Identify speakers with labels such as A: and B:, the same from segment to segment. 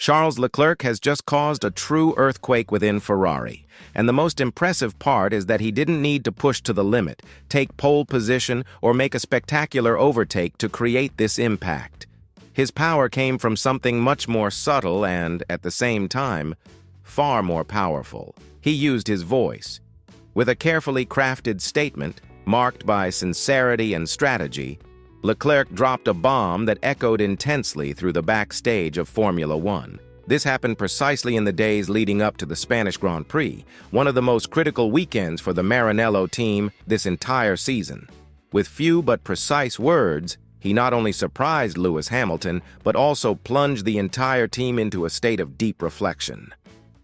A: Charles Leclerc has just caused a true earthquake within Ferrari, and the most impressive part is that he didn't need to push to the limit, take pole position, or make a spectacular overtake to create this impact. His power came from something much more subtle and, at the same time, far more powerful. He used his voice. With a carefully crafted statement, marked by sincerity and strategy, Leclerc dropped a bomb that echoed intensely through the backstage of Formula One. This happened precisely in the days leading up to the Spanish Grand Prix, one of the most critical weekends for the Maranello team this entire season. With few but precise words, he not only surprised Lewis Hamilton, but also plunged the entire team into a state of deep reflection.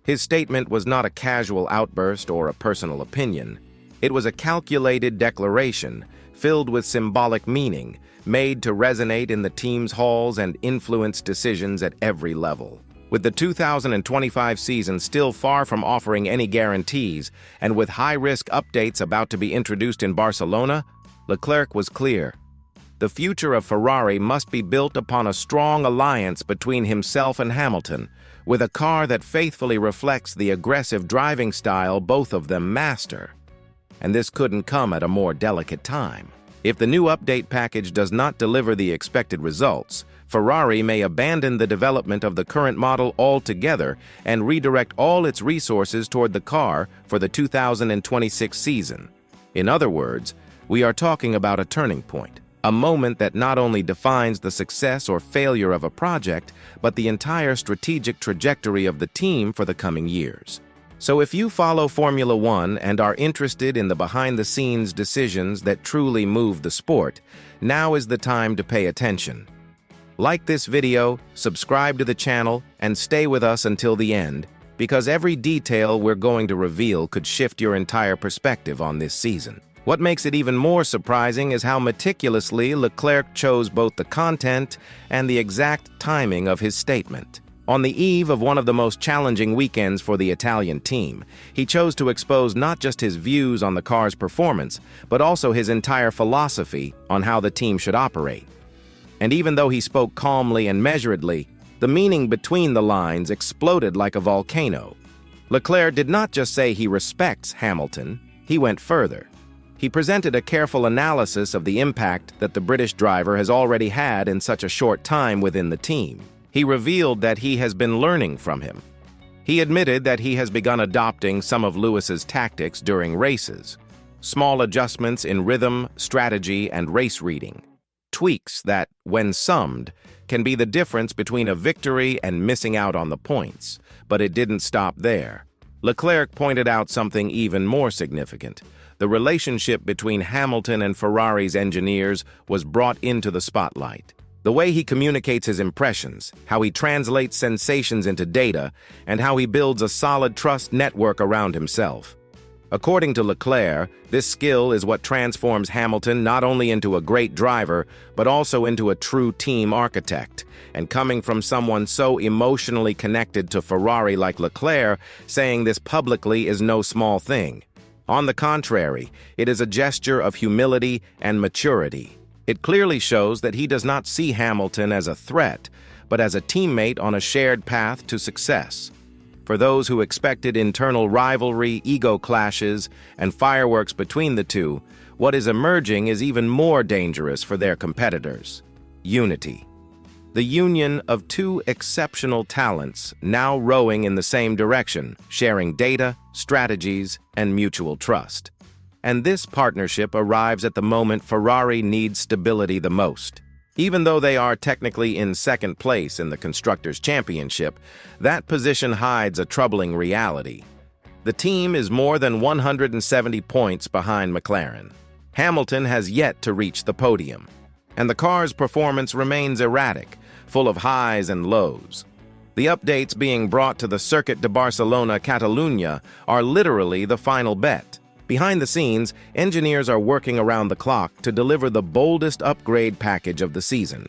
A: His statement was not a casual outburst or a personal opinion. It was a calculated declaration, filled with symbolic meaning, made to resonate in the team's halls and influence decisions at every level. With the 2025 season still far from offering any guarantees, and with high-risk updates about to be introduced in Barcelona, Leclerc was clear. The future of Ferrari must be built upon a strong alliance between himself and Hamilton, with a car that faithfully reflects the aggressive driving style both of them master. And this couldn't come at a more delicate time. If the new update package does not deliver the expected results, Ferrari may abandon the development of the current model altogether and redirect all its resources toward the car for the 2026 season. In other words, we are talking about a turning point, a moment that not only defines the success or failure of a project, but the entire strategic trajectory of the team for the coming years. So if you follow Formula One and are interested in the behind-the-scenes decisions that truly move the sport, now is the time to pay attention. Like this video, subscribe to the channel, and stay with us until the end, because every detail we're going to reveal could shift your entire perspective on this season. What makes it even more surprising is how meticulously Leclerc chose both the content and the exact timing of his statement. On the eve of one of the most challenging weekends for the Italian team, he chose to expose not just his views on the car's performance, but also his entire philosophy on how the team should operate. And even though he spoke calmly and measuredly, the meaning between the lines exploded like a volcano. Leclerc did not just say he respects Hamilton, he went further. He presented a careful analysis of the impact that the British driver has already had in such a short time within the team. He revealed that he has been learning from him. He admitted that he has begun adopting some of Lewis's tactics during races. Small adjustments in rhythm, strategy, and race reading. Tweaks that, when summed, can be the difference between a victory and missing out on the points. But it didn't stop there. Leclerc pointed out something even more significant. The relationship between Hamilton and Ferrari's engineers was brought into the spotlight. The way he communicates his impressions, how he translates sensations into data, and how he builds a solid trust network around himself. According to Leclerc, this skill is what transforms Hamilton not only into a great driver, but also into a true team architect. And coming from someone so emotionally connected to Ferrari like Leclerc, saying this publicly is no small thing. On the contrary, it is a gesture of humility and maturity. It clearly shows that he does not see Hamilton as a threat, but as a teammate on a shared path to success. For those who expected internal rivalry, ego clashes, and fireworks between the two, what is emerging is even more dangerous for their competitors. Unity. The union of two exceptional talents now rowing in the same direction, sharing data, strategies, and mutual trust. And this partnership arrives at the moment Ferrari needs stability the most. Even though they are technically in second place in the Constructors' Championship, that position hides a troubling reality. The team is more than 170 points behind McLaren. Hamilton has yet to reach the podium, and the car's performance remains erratic, full of highs and lows. The updates being brought to the Circuit de Barcelona, Catalunya, are literally the final bet. Behind the scenes, engineers are working around the clock to deliver the boldest upgrade package of the season.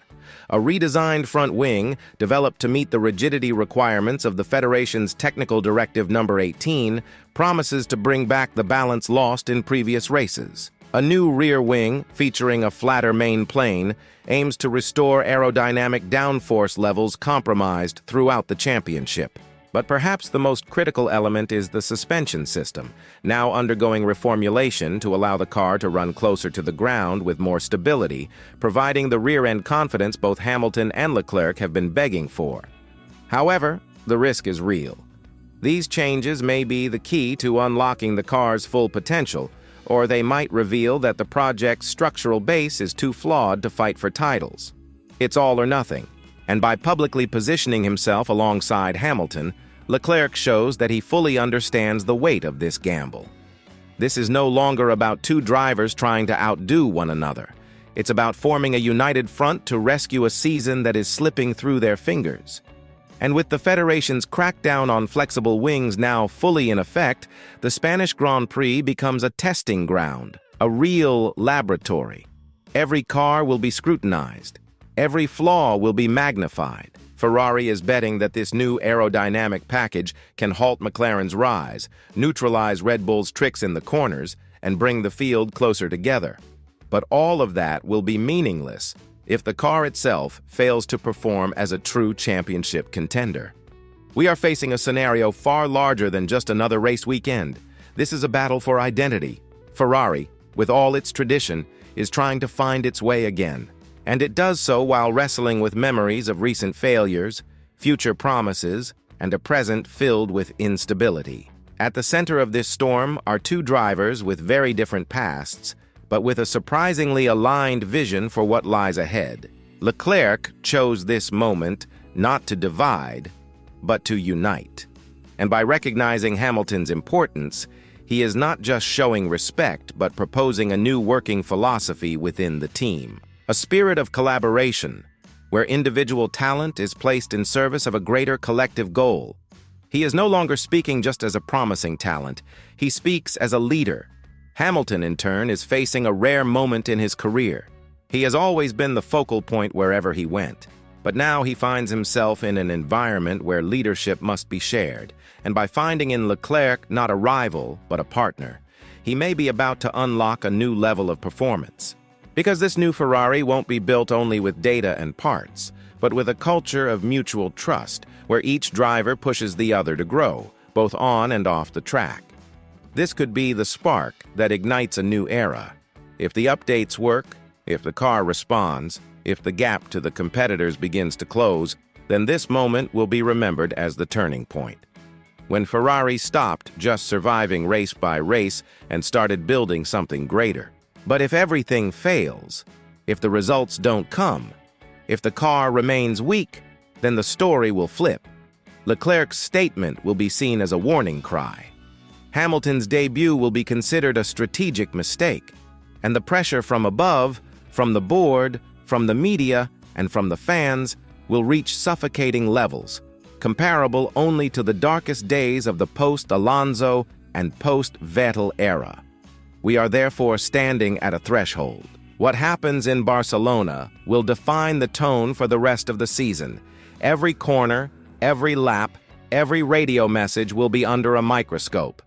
A: A redesigned front wing, developed to meet the rigidity requirements of the Federation's Technical Directive No. 18, promises to bring back the balance lost in previous races. A new rear wing, featuring a flatter main plane, aims to restore aerodynamic downforce levels compromised throughout the championship. But perhaps the most critical element is the suspension system, now undergoing reformulation to allow the car to run closer to the ground with more stability, providing the rear-end confidence both Hamilton and Leclerc have been begging for. However, the risk is real. These changes may be the key to unlocking the car's full potential, or they might reveal that the project's structural base is too flawed to fight for titles. It's all or nothing. And by publicly positioning himself alongside Hamilton, Leclerc shows that he fully understands the weight of this gamble. This is no longer about two drivers trying to outdo one another. It's about forming a united front to rescue a season that is slipping through their fingers. And with the Federation's crackdown on flexible wings now fully in effect, the Spanish Grand Prix becomes a testing ground, a real laboratory. Every car will be scrutinized. Every flaw will be magnified. Ferrari is betting that this new aerodynamic package can halt McLaren's rise, neutralize Red Bull's tricks in the corners, and bring the field closer together. But all of that will be meaningless if the car itself fails to perform as a true championship contender. We are facing a scenario far larger than just another race weekend. This is a battle for identity. Ferrari, with all its tradition, is trying to find its way again. And it does so while wrestling with memories of recent failures, future promises, and a present filled with instability. At the center of this storm are two drivers with very different pasts, but with a surprisingly aligned vision for what lies ahead. Leclerc chose this moment not to divide, but to unite. And by recognizing Hamilton's importance, he is not just showing respect, but proposing a new working philosophy within the team. A spirit of collaboration, where individual talent is placed in service of a greater collective goal. He is no longer speaking just as a promising talent. He speaks as a leader. Hamilton, in turn, is facing a rare moment in his career. He has always been the focal point wherever he went. But now he finds himself in an environment where leadership must be shared. And by finding in Leclerc not a rival, but a partner, he may be about to unlock a new level of performance. Because this new Ferrari won't be built only with data and parts, but with a culture of mutual trust, where each driver pushes the other to grow, both on and off the track. This could be the spark that ignites a new era. If the updates work, if the car responds, if the gap to the competitors begins to close, then this moment will be remembered as the turning point. When Ferrari stopped just surviving race by race and started building something greater. But if everything fails, if the results don't come, if the car remains weak, then the story will flip. Leclerc's statement will be seen as a warning cry. Hamilton's debut will be considered a strategic mistake, and the pressure from above, from the board, from the media, and from the fans will reach suffocating levels, comparable only to the darkest days of the post-Alonso and post-Vettel era. We are therefore standing at a threshold. What happens in Barcelona will define the tone for the rest of the season. Every corner, every lap, every radio message will be under a microscope.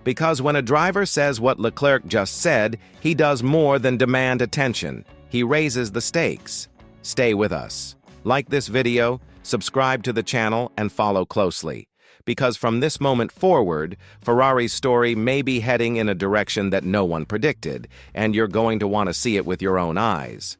A: Because when a driver says what Leclerc just said, he does more than demand attention. He raises the stakes. Stay with us. Like this video, subscribe to the channel, and follow closely. Because from this moment forward, Ferrari's story may be heading in a direction that no one predicted, and you're going to want to see it with your own eyes.